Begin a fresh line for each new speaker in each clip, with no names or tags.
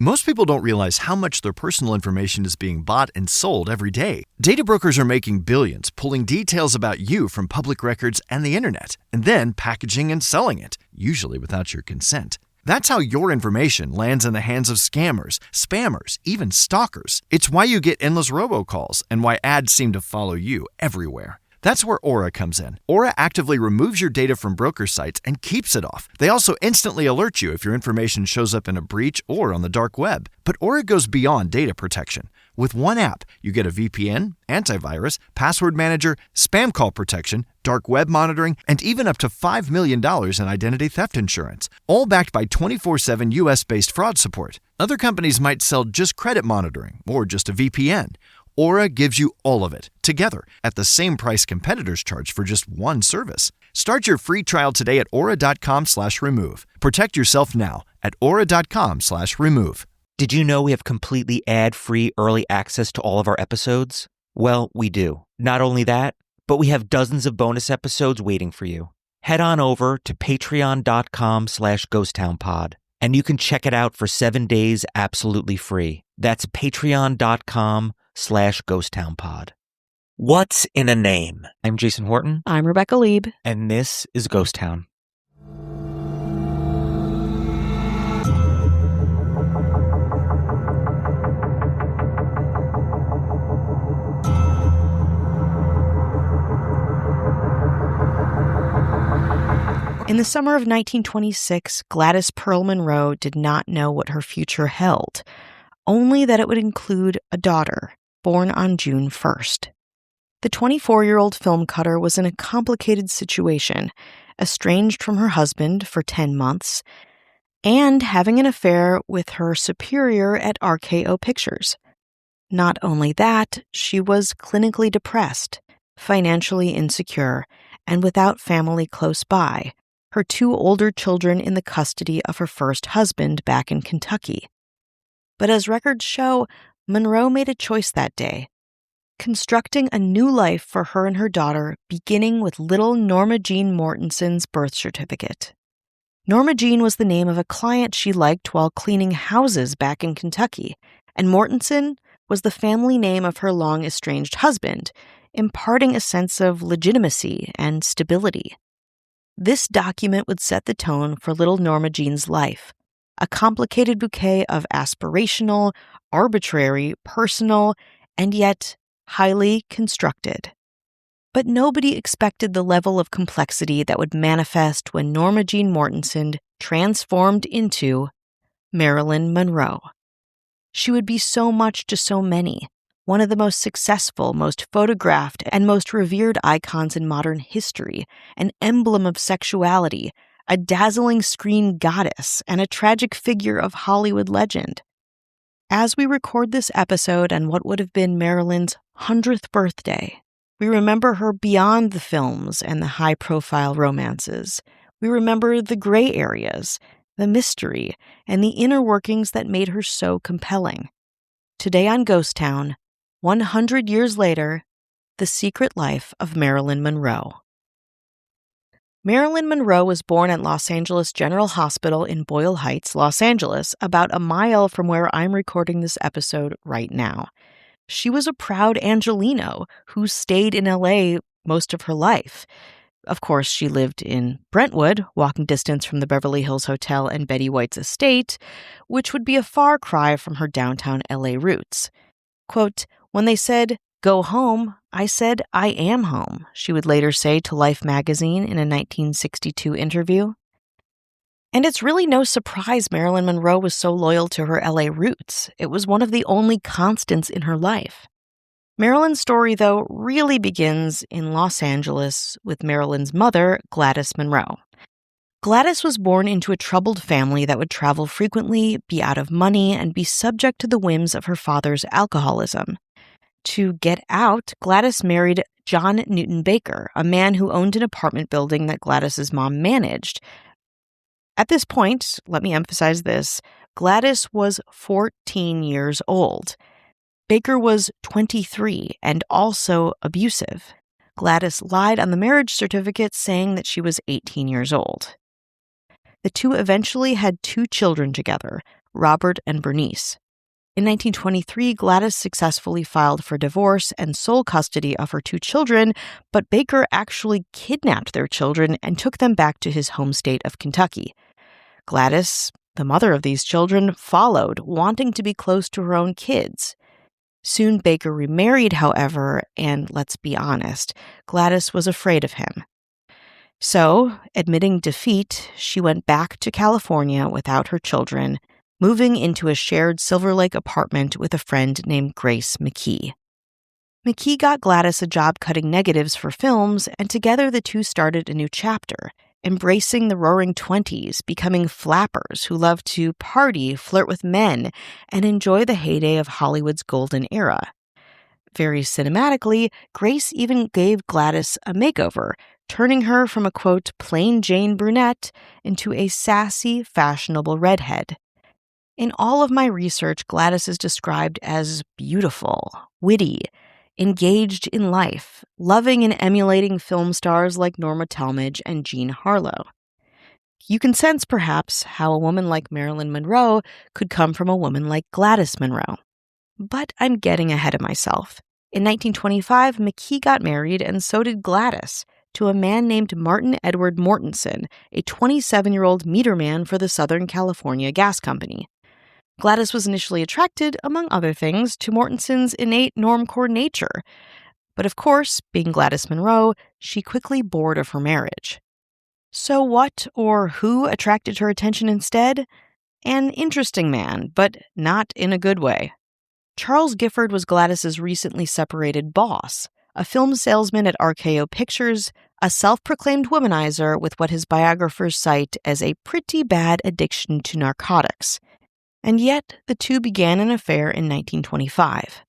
Most people don't realize how much their personal information is being bought and sold every day. Data brokers are making billions, pulling details about you from public records and the internet, and then packaging and selling it, usually without your consent. That's how your information lands in the hands of scammers, spammers, even stalkers. It's why you get endless robocalls and why ads seem to follow you everywhere. That's where Aura comes in. Aura actively removes your data from broker sites and keeps it off. They also instantly alert you if your information shows up in a breach or on the dark web. But Aura goes beyond data protection. With one app, you get a VPN, antivirus, password manager, spam call protection, dark web monitoring, and even up to $5 million in identity theft insurance, all backed by 24/7 US-based fraud support. Other companies might sell just credit monitoring or just a VPN. Aura gives you all of it, together, at the same price competitors charge for just one service. Start your free trial today at aura.com/remove. Protect yourself now at aura.com/remove.
Did you know we have completely ad-free early access to all of our episodes? Well, we do. Not only that, but we have dozens of bonus episodes waiting for you. Head on over to patreon.com/ghosttownpod, and you can check it out for 7 days absolutely free. That's patreon.com/ghosttownpod. What's in a name? I'm Jason Horton.
I'm Rebecca Lieb.
And this is Ghost Town.
In the summer of 1926, Gladys Pearl Monroe did not know what her future held, only that it would include a daughter, born on June 1st. The 24-year-old film cutter was in a complicated situation, estranged from her husband for 10 months, and having an affair with her superior at RKO Pictures. Not only that, she was clinically depressed, financially insecure, and without family close by, her 2 older children in the custody of her first husband back in Kentucky. But as records show, Monroe made a choice that day, constructing a new life for her and her daughter, beginning with little Norma Jean Mortenson's birth certificate. Norma Jean was the name of a client she liked while cleaning houses back in Kentucky, and Mortenson was the family name of her long-estranged husband, imparting a sense of legitimacy and stability. This document would set the tone for little Norma Jean's life, a complicated bouquet of aspirational, arbitrary, personal, and yet highly constructed. But nobody expected the level of complexity that would manifest when Norma Jean Mortenson transformed into Marilyn Monroe. She would be so much to so many, one of the most successful, most photographed, and most revered icons in modern history, an emblem of sexuality, a dazzling screen goddess, and a tragic figure of Hollywood legend. As we record this episode on what would have been Marilyn's 100th birthday, we remember her beyond the films and the high-profile romances. We remember the gray areas, the mystery, and the inner workings that made her so compelling. Today on Ghost Town, 100 years later, the secret life of Marilyn Monroe. Marilyn Monroe was born at Los Angeles General Hospital in Boyle Heights, Los Angeles, about a mile from where I'm recording this episode right now. She was a proud Angelino who stayed in LA most of her life. Of course, she lived in Brentwood, walking distance from the Beverly Hills Hotel and Betty White's estate, which would be a far cry from her downtown LA roots. Quote, "When they said, 'Go home,' I said, 'I am home,'" she would later say to Life magazine in a 1962 interview. And it's really no surprise Marilyn Monroe was so loyal to her LA roots. It was one of the only constants in her life. Marilyn's story, though, really begins in Los Angeles with Marilyn's mother, Gladys Monroe. Gladys was born into a troubled family that would travel frequently, be out of money, and be subject to the whims of her father's alcoholism. To get out, Gladys married John Newton Baker, a man who owned an apartment building that Gladys's mom managed. At this point, let me emphasize this, Gladys was 14 years old. Baker was 23 and also abusive. Gladys lied on the marriage certificate saying that she was 18 years old. The two eventually had 2 children together, Robert and Bernice. In 1923, Gladys successfully filed for divorce and sole custody of her 2 children, but Baker actually kidnapped their children and took them back to his home state of Kentucky. Gladys, the mother of these children, followed, wanting to be close to her own kids. Soon Baker remarried, however, and let's be honest, Gladys was afraid of him. So, admitting defeat, she went back to California without her children, moving into a shared Silver Lake apartment with a friend named Grace McKee. McKee got Gladys a job cutting negatives for films, and together the two started a new chapter, embracing the roaring 20s, becoming flappers who loved to party, flirt with men, and enjoy the heyday of Hollywood's golden era. Very cinematically, Grace even gave Gladys a makeover, turning her from a, quote, plain Jane brunette into a sassy, fashionable redhead. In all of my research, Gladys is described as beautiful, witty, engaged in life, loving and emulating film stars like Norma Talmadge and Jean Harlow. You can sense, perhaps, how a woman like Marilyn Monroe could come from a woman like Gladys Monroe. But I'm getting ahead of myself. In 1925, McKee got married, and so did Gladys, to a man named Martin Edward Mortensen, a 27-year-old meterman for the Southern California Gas Company. Gladys was initially attracted, among other things, to Mortensen's innate normcore nature. But of course, being Gladys Monroe, she quickly bored of her marriage. So what or who attracted her attention instead? An interesting man, but not in a good way. Charles Gifford was Gladys's recently separated boss, a film salesman at RKO Pictures, a self-proclaimed womanizer with what his biographers cite as a pretty bad addiction to narcotics. And yet, the two began an affair in 1925.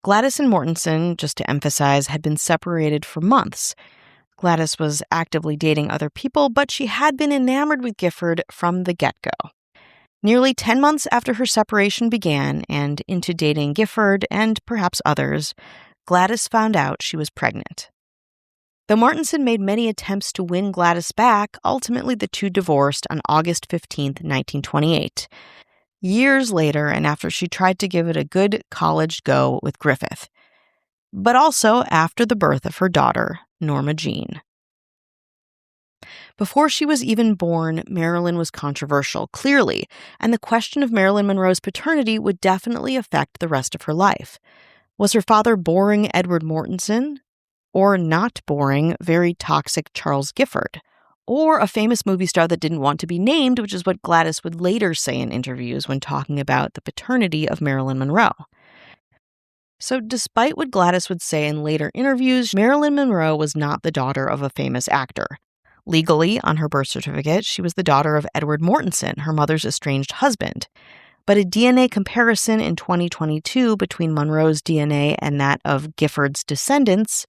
Gladys and Mortensen, just to emphasize, had been separated for months. Gladys was actively dating other people, but she had been enamored with Gifford from the get-go. Nearly 10 months after her separation began, and into dating Gifford and perhaps others, Gladys found out she was pregnant. Though Mortensen made many attempts to win Gladys back, ultimately the two divorced on August 15, 1928. Years later, and after she tried to give it a good college go with Griffith. But also after the birth of her daughter, Norma Jean. Before she was even born, Marilyn was controversial, clearly, and the question of Marilyn Monroe's paternity would definitely affect the rest of her life. Was her father boring Edward Mortensen? Or not boring, very toxic Charles Gifford? Or a famous movie star that didn't want to be named, which is what Gladys would later say in interviews when talking about the paternity of Marilyn Monroe. So despite what Gladys would say in later interviews, Marilyn Monroe was not the daughter of a famous actor. Legally, on her birth certificate, she was the daughter of Edward Mortensen, her mother's estranged husband. But a DNA comparison in 2022 between Monroe's DNA and that of Gifford's descendants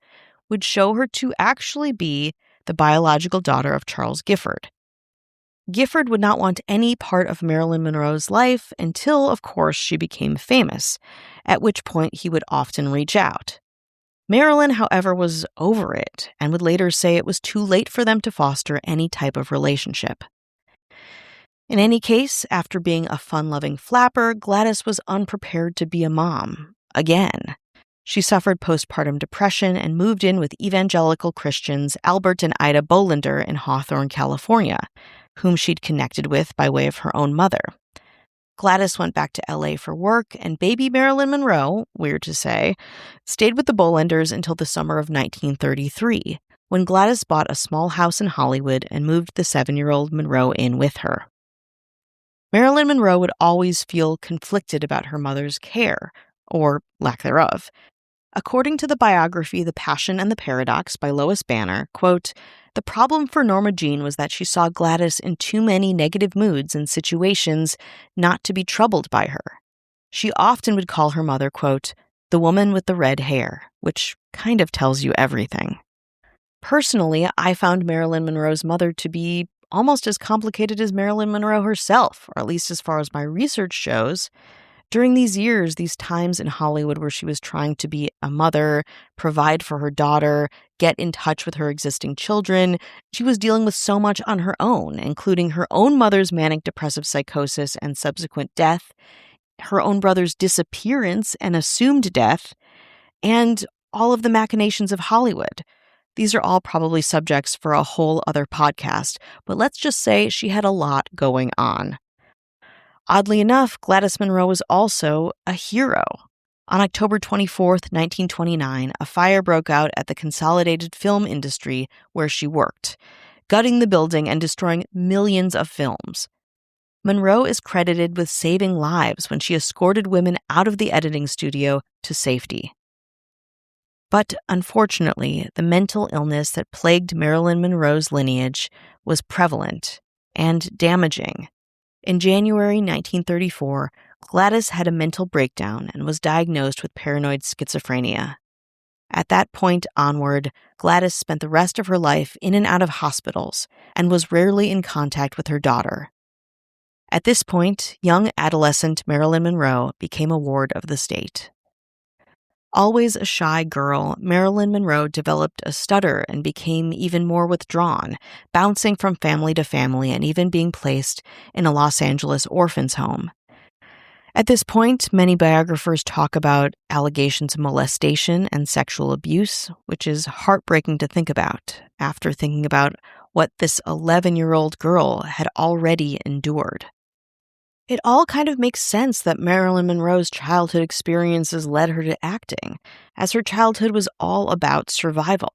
would show her to actually be the biological daughter of Charles Gifford. Gifford would not want any part of Marilyn Monroe's life until, of course, she became famous, at which point he would often reach out. Marilyn, however, was over it and would later say it was too late for them to foster any type of relationship. In any case, after being a fun-loving flapper, Gladys was unprepared to be a mom, again. She suffered postpartum depression and moved in with evangelical Christians Albert and Ida Bolender in Hawthorne, California, whom she'd connected with by way of her own mother. Gladys went back to LA for work, and baby Marilyn Monroe, weird to say, stayed with the Bolenders until the summer of 1933, when Gladys bought a small house in Hollywood and moved the 7-year-old Monroe in with her. Marilyn Monroe would always feel conflicted about her mother's care, or lack thereof. According to the biography The Passion and the Paradox by Lois Banner, quote, "The problem for Norma Jean was that she saw Gladys in too many negative moods and situations not to be troubled by her. She often would call her mother, quote, the woman with the red hair, which kind of tells you everything." Personally, I found Marilyn Monroe's mother to be almost as complicated as Marilyn Monroe herself, or at least as far as my research shows. During these years, these times in Hollywood where she was trying to be a mother, provide for her daughter, get in touch with her existing children, she was dealing with so much on her own, including her own mother's manic depressive psychosis and subsequent death, her own brother's disappearance and assumed death, and all of the machinations of Hollywood. These are all probably subjects for a whole other podcast, but let's just say she had a lot going on. Oddly enough, Gladys Monroe was also a hero. On October 24th, 1929, a fire broke out at the Consolidated Film Industry where she worked, gutting the building and destroying millions of films. Monroe is credited with saving lives when she escorted women out of the editing studio to safety. But unfortunately, the mental illness that plagued Marilyn Monroe's lineage was prevalent and damaging. In January 1934, Gladys had a mental breakdown and was diagnosed with paranoid schizophrenia. At that point onward, Gladys spent the rest of her life in and out of hospitals and was rarely in contact with her daughter. At this point, young adolescent Marilyn Monroe became a ward of the state. Always a shy girl, Marilyn Monroe developed a stutter and became even more withdrawn, bouncing from family to family and even being placed in a Los Angeles orphan's home. At this point, many biographers talk about allegations of molestation and sexual abuse, which is heartbreaking to think about after thinking about what this 11-year-old girl had already endured. It all kind of makes sense that Marilyn Monroe's childhood experiences led her to acting, as her childhood was all about survival.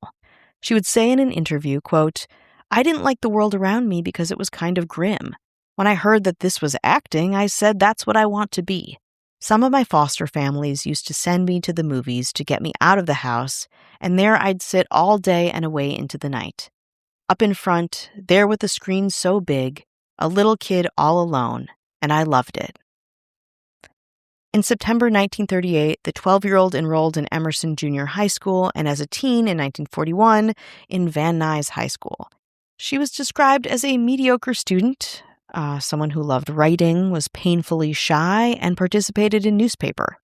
She would say in an interview, quote, "I didn't like the world around me because it was kind of grim. When I heard that this was acting, I said that's what I want to be. Some of my foster families used to send me to the movies to get me out of the house, and there I'd sit all day and away into the night. Up in front, there with the screen so big, a little kid all alone, and I loved it." In September 1938, the 12-year-old enrolled in Emerson Junior High School and as a teen in 1941 in Van Nuys High School. She was described as a mediocre student, someone who loved writing, was painfully shy, and participated in newspaper.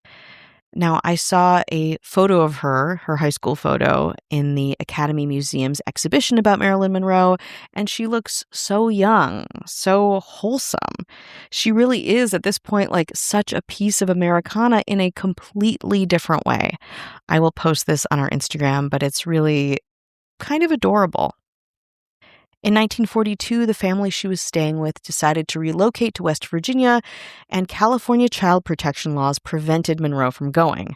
Now, I saw a photo of her high school photo, in the Academy Museum's exhibition about Marilyn Monroe, and she looks so young, so wholesome. She really is, at this point, like such a piece of Americana in a completely different way. I will post this on our Instagram, but it's really kind of adorable. In 1942, the family she was staying with decided to relocate to West Virginia, and California child protection laws prevented Monroe from going.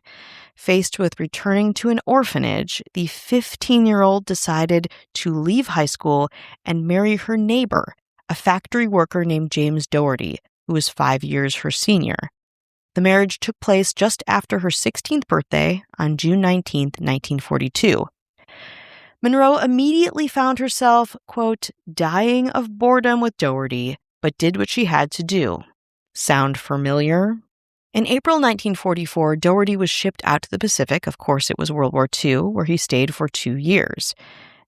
Faced with returning to an orphanage, the 15-year-old decided to leave high school and marry her neighbor, a factory worker named James Doherty, who was 5 years her senior. The marriage took place just after her 16th birthday on June 19, 1942. Monroe immediately found herself, quote, dying of boredom with Doherty, but did what she had to do. Sound familiar? In April 1944, Doherty was shipped out to the Pacific. Of course, it was World War II, where he stayed for 2 years.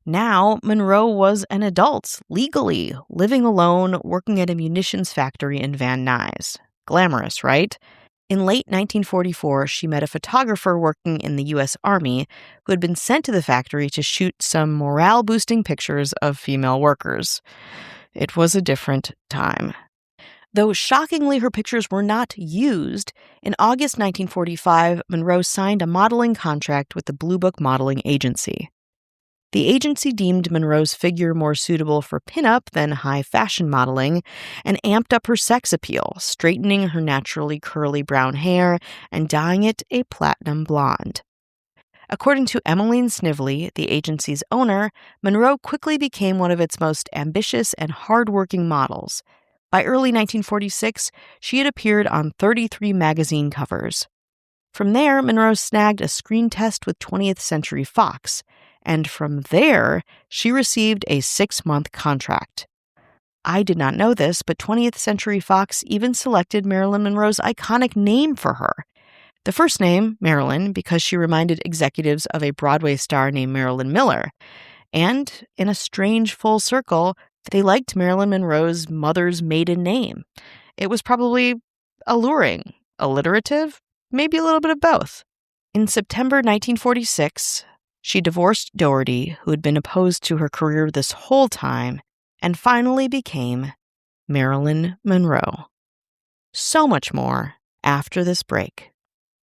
Now, Monroe was an adult, legally, living alone, working at a munitions factory in Van Nuys. Glamorous, right? In late 1944, she met a photographer working in the U.S. Army who had been sent to the factory to shoot some morale-boosting pictures of female workers. It was a different time. Though shockingly her pictures were not used, in August 1945, Monroe signed a modeling contract with the Blue Book Modeling Agency. The agency deemed Monroe's figure more suitable for pinup than high fashion modeling and amped up her sex appeal, straightening her naturally curly brown hair and dyeing it a platinum blonde. According to Emmeline Snively, the agency's owner, Monroe quickly became one of its most ambitious and hard-working models. By early 1946, she had appeared on 33 magazine covers. From there, Monroe snagged a screen test with 20th Century Fox, and from there, she received a 6-month contract. I did not know this, but 20th Century Fox even selected Marilyn Monroe's iconic name for her. The first name, Marilyn, because she reminded executives of a Broadway star named Marilyn Miller. And, in a strange full circle, they liked Marilyn Monroe's mother's maiden name. It was probably alluring, alliterative? Maybe a little bit of both. In September 1946, she divorced Doherty, who had been opposed to her career this whole time, and finally became Marilyn Monroe. So much more after this break.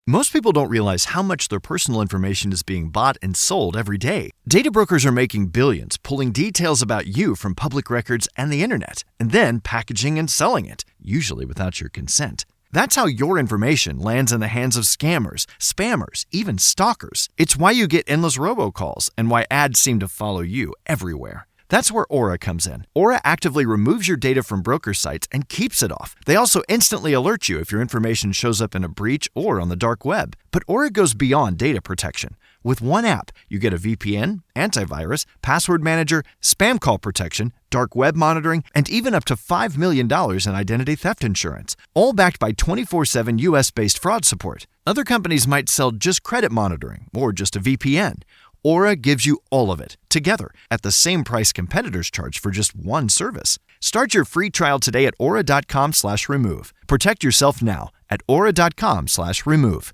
Most people don't realize how much their personal information is being bought and sold every day. Data brokers are making billions, pulling details about you from public records and the internet, and then packaging and selling it, usually without your consent. That's how your information lands in the hands of scammers, spammers, even stalkers. It's why you get endless robocalls and why ads seem to follow you everywhere. That's where Aura comes in. Aura actively removes your data from broker sites and keeps it off. They also instantly alert you if your information shows up in a breach or on the dark web. But Aura goes beyond data protection. With one app, you get a VPN, antivirus, password manager, spam call protection, dark web monitoring, and even up to $5 million in identity theft insurance, all backed by 24/7 US-based fraud support. Other companies might sell just credit monitoring or just a VPN. Aura gives you all of it, together, at the same price competitors charge for just one service. Start your free trial today at aura.com/remove. Protect yourself now at aura.com/remove.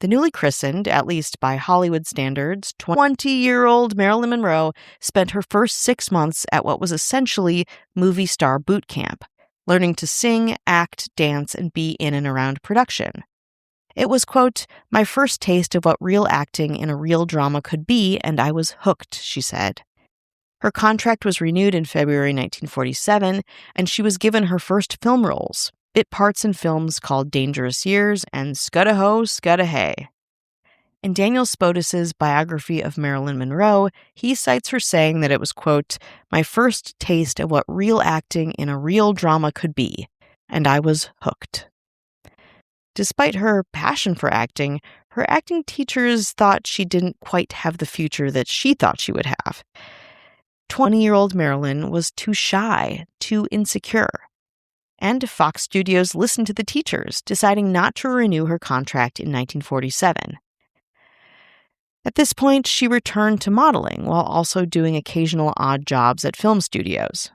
The newly christened, at least by Hollywood standards, 20-year-old Marilyn Monroe spent her first 6 months at what was essentially movie star boot camp, learning to sing, act, dance, and be in and around production. It was, quote, my first taste of what real acting in a real drama could be, and I was hooked, she said. Her contract was renewed in February 1947, and she was given her first film roles, bit parts in films called Dangerous Years and Scudda-Ho, Scudda-Hey. In Daniel Spodis's biography of Marilyn Monroe, he cites her saying that it was, quote, my first taste of what real acting in a real drama could be, and I was hooked. Despite her passion for acting, her acting teachers thought she didn't quite have the future that she thought she would have. 20-year-old Marilyn was too shy, too insecure. And Fox Studios listened to the teachers, deciding not to renew her contract in 1947. At this point, she returned to modeling while also doing occasional odd jobs at film studios.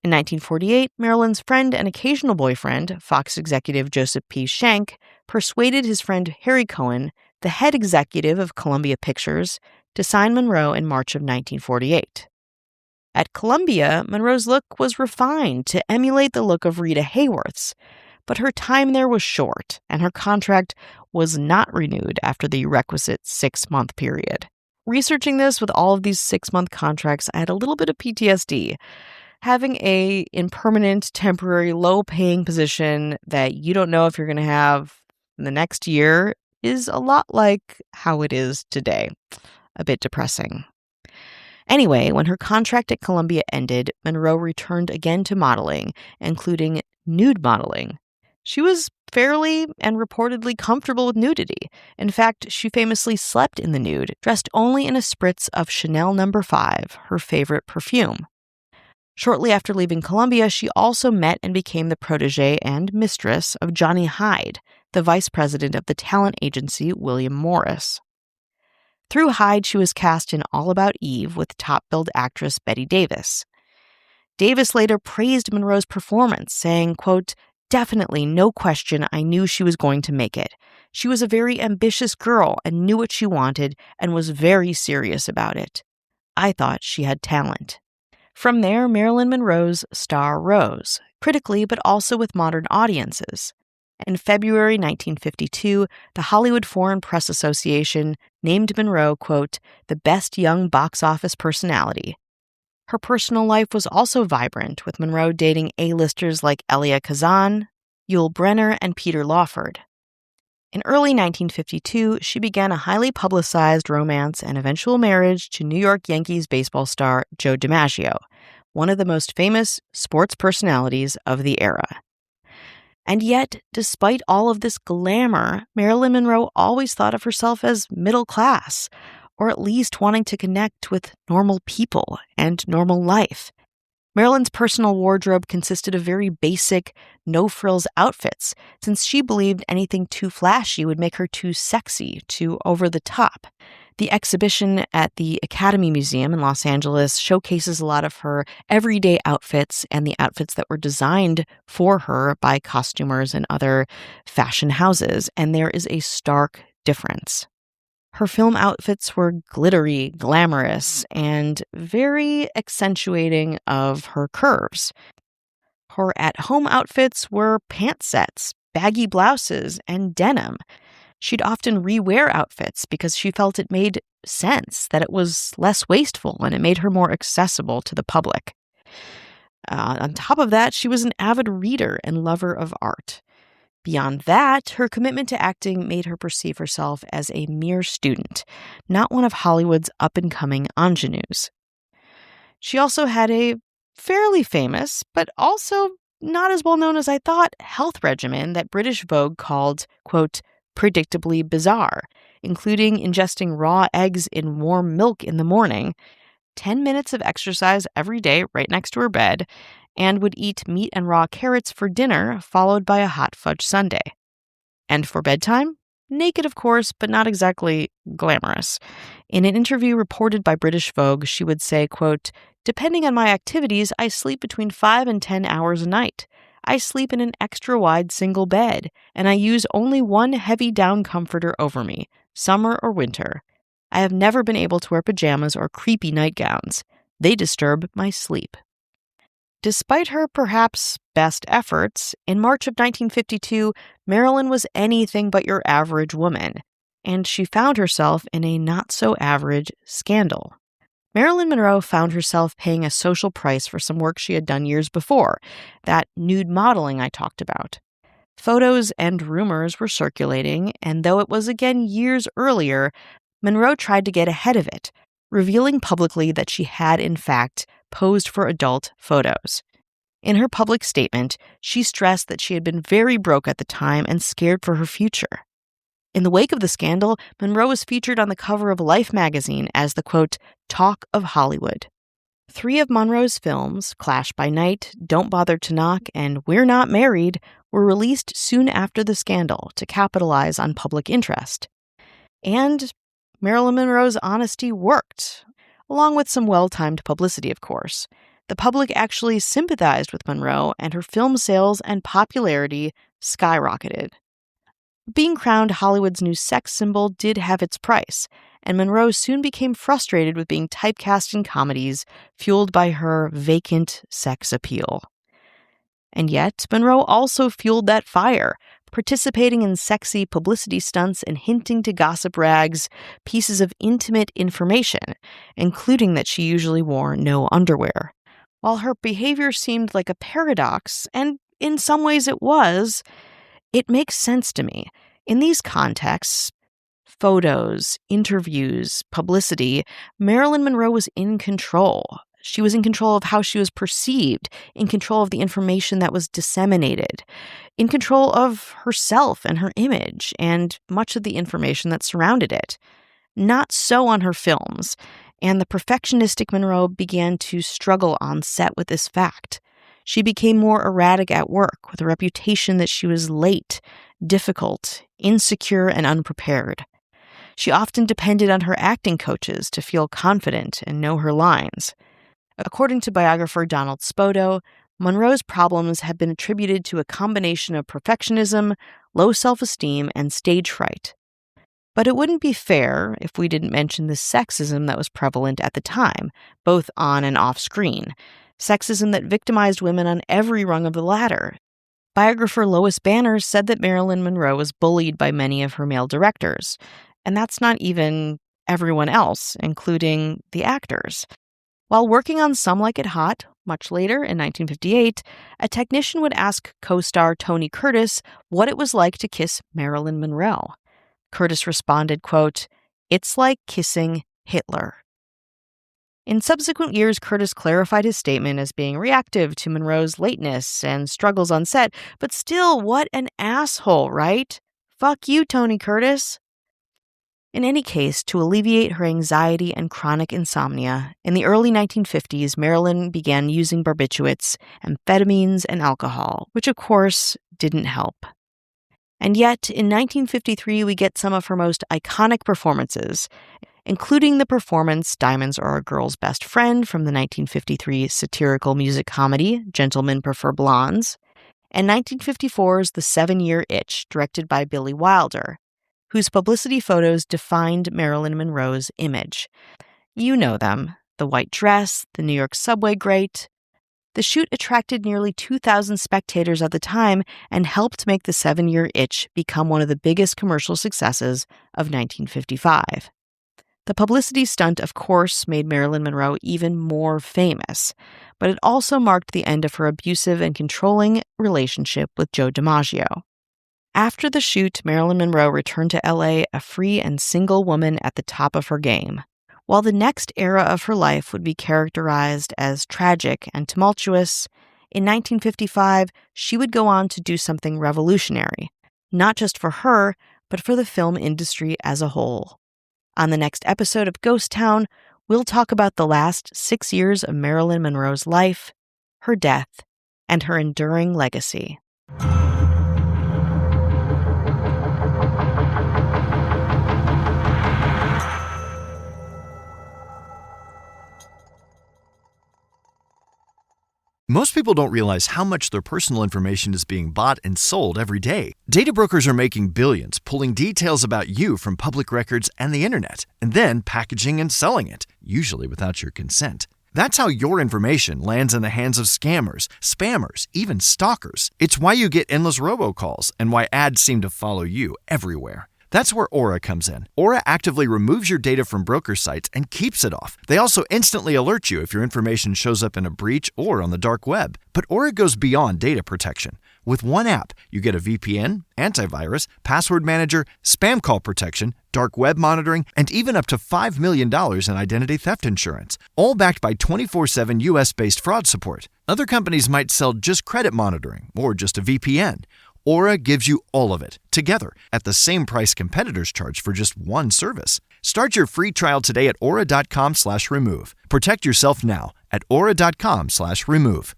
In 1948, Marilyn's friend and occasional boyfriend, Fox executive Joseph P. Schenck, persuaded his friend Harry Cohen, the head executive of Columbia Pictures, to sign Monroe in March of 1948. At Columbia, Monroe's look was refined to emulate the look of Rita Hayworth's, but her time there was short, and her contract was not renewed after the requisite 6-month period. Researching this with all of these 6-month contracts, I had a little bit of PTSD. Having a impermanent, temporary, low-paying position that you don't know if you're going to have in the next year is a lot like how it is today. A bit depressing. Anyway, when her contract at Columbia ended, Monroe returned again to modeling, including nude modeling. She was fairly and reportedly comfortable with nudity. In fact, she famously slept in the nude, dressed only in a spritz of Chanel No. 5, her favorite perfume. Shortly after leaving Columbia, she also met and became the protege and mistress of Johnny Hyde, the vice president of the talent agency William Morris. Through Hyde, she was cast in All About Eve with top-billed actress Bette Davis. Davis later praised Monroe's performance, saying, quote, definitely, no question, I knew she was going to make it. She was a very ambitious girl and knew what she wanted and was very serious about it. I thought she had talent. From there, Marilyn Monroe's star rose, critically but also with modern audiences. In February 1952, the Hollywood Foreign Press Association named Monroe, quote, the best young box office personality. Her personal life was also vibrant, with Monroe dating A-listers like Elia Kazan, Yul Brynner, and Peter Lawford. In early 1952, she began a highly publicized romance and eventual marriage to New York Yankees baseball star Joe DiMaggio, one of the most famous sports personalities of the era. And yet, despite all of this glamour, Marilyn Monroe always thought of herself as middle class, or at least wanting to connect with normal people and normal life. Marilyn's personal wardrobe consisted of very basic, no-frills outfits, since she believed anything too flashy would make her too sexy, too over the top. The exhibition at the Academy Museum in Los Angeles showcases a lot of her everyday outfits and the outfits that were designed for her by costumers and other fashion houses, and there is a stark difference. Her film outfits were glittery, glamorous, and very accentuating of her curves. Her at-home outfits were pant sets, baggy blouses, and denim. She'd often rewear outfits because she felt it made sense, that it was less wasteful and it made her more accessible to the public. On top of that, she was an avid reader and lover of art. Beyond that, her commitment to acting made her perceive herself as a mere student, not one of Hollywood's up-and-coming ingenues. She also had a fairly famous, but also not as well known as I thought, health regimen that British Vogue called, quote, predictably bizarre, including ingesting raw eggs in warm milk in the morning, 10 minutes of exercise every day right next to her bed, and would eat meat and raw carrots for dinner, followed by a hot fudge sundae. And for bedtime? Naked, of course, but not exactly glamorous. In an interview reported by British Vogue, she would say, quote, depending on my activities, I sleep between 5 and 10 hours a night. I sleep in an extra-wide single bed, and I use only one heavy down comforter over me, summer or winter. I have never been able to wear pajamas or creepy nightgowns. They disturb my sleep. Despite her perhaps best efforts, in March of 1952, Marilyn was anything but your average woman, and she found herself in a not-so-average scandal. Marilyn Monroe found herself paying a social price for some work she had done years before, that nude modeling I talked about. Photos and rumors were circulating, and though it was again years earlier, Monroe tried to get ahead of it, revealing publicly that she had, in fact, posed for adult photos. In her public statement, she stressed that she had been very broke at the time and scared for her future. In the wake of the scandal, Monroe was featured on the cover of Life magazine as the, quote, talk of Hollywood. 3 of Monroe's films, Clash by Night, Don't Bother to Knock, and We're Not Married, were released soon after the scandal to capitalize on public interest. And Marilyn Monroe's honesty worked, along with some well-timed publicity, of course. The public actually sympathized with Monroe, and her film sales and popularity skyrocketed. Being crowned Hollywood's new sex symbol did have its price, and Monroe soon became frustrated with being typecast in comedies fueled by her vacant sex appeal. And yet, Monroe also fueled that fire, participating in sexy publicity stunts and hinting to gossip rags pieces of intimate information, including that she usually wore no underwear. While her behavior seemed like a paradox, and in some ways it was, it makes sense to me. In these contexts, photos, interviews, publicity, Marilyn Monroe was in control. She was in control of how she was perceived, in control of the information that was disseminated, in control of herself and her image, and much of the information that surrounded it. Not so on her films, and the perfectionistic Monroe began to struggle on set with this fact. She became more erratic at work, with a reputation that she was late, difficult, insecure, and unprepared. She often depended on her acting coaches to feel confident and know her lines. According to biographer Donald Spoto, Monroe's problems have been attributed to a combination of perfectionism, low self-esteem, and stage fright. But it wouldn't be fair if we didn't mention the sexism that was prevalent at the time, both on and off screen. Sexism that victimized women on every rung of the ladder. Biographer Lois Banner said that Marilyn Monroe was bullied by many of her male directors, and that's not even everyone else, including the actors. While working on Some Like It Hot, much later in 1958, a technician would ask co-star Tony Curtis what it was like to kiss Marilyn Monroe. Curtis responded, quote, "It's like kissing Hitler." In subsequent years, Curtis clarified his statement as being reactive to Monroe's lateness and struggles on set, but still, what an asshole, right? Fuck you, Tony Curtis. In any case, to alleviate her anxiety and chronic insomnia, in the early 1950s, Marilyn began using barbiturates, amphetamines, and alcohol, which of course didn't help. And yet, in 1953, we get some of her most iconic performances, including the performance Diamonds Are a Girl's Best Friend from the 1953 satirical music comedy Gentlemen Prefer Blondes, and 1954's The 7-Year Itch, directed by Billy Wilder, whose publicity photos defined Marilyn Monroe's image. You know them: the white dress, the New York subway grate. The shoot attracted nearly 2,000 spectators at the time and helped make The 7-Year Itch become one of the biggest commercial successes of 1955. The publicity stunt, of course, made Marilyn Monroe even more famous, but it also marked the end of her abusive and controlling relationship with Joe DiMaggio. After the shoot, Marilyn Monroe returned to LA a free and single woman at the top of her game. While the next era of her life would be characterized as tragic and tumultuous, in 1955, she would go on to do something revolutionary, not just for her, but for the film industry as a whole. On the next episode of Ghost Town, we'll talk about the last 6 years of Marilyn Monroe's life, her death, and her enduring legacy.
Most people don't realize how much their personal information is being bought and sold every day. Data brokers are making billions, pulling details about you from public records and the internet, and then packaging and selling it, usually without your consent. That's how your information lands in the hands of scammers, spammers, even stalkers. It's why you get endless robocalls and why ads seem to follow you everywhere. That's where Aura comes in. Aura actively removes your data from broker sites and keeps it off. They also instantly alert you if your information shows up in a breach or on the dark web. But Aura goes beyond data protection. With one app, you get a VPN, antivirus, password manager, spam call protection, dark web monitoring, and even up to $5 million in identity theft insurance, all backed by 24/7 US-based fraud support. Other companies might sell just credit monitoring or just a VPN. Aura gives you all of it, together, at the same price competitors charge for just one service. Start your free trial today at aura.com/remove. Protect yourself now at aura.com/remove.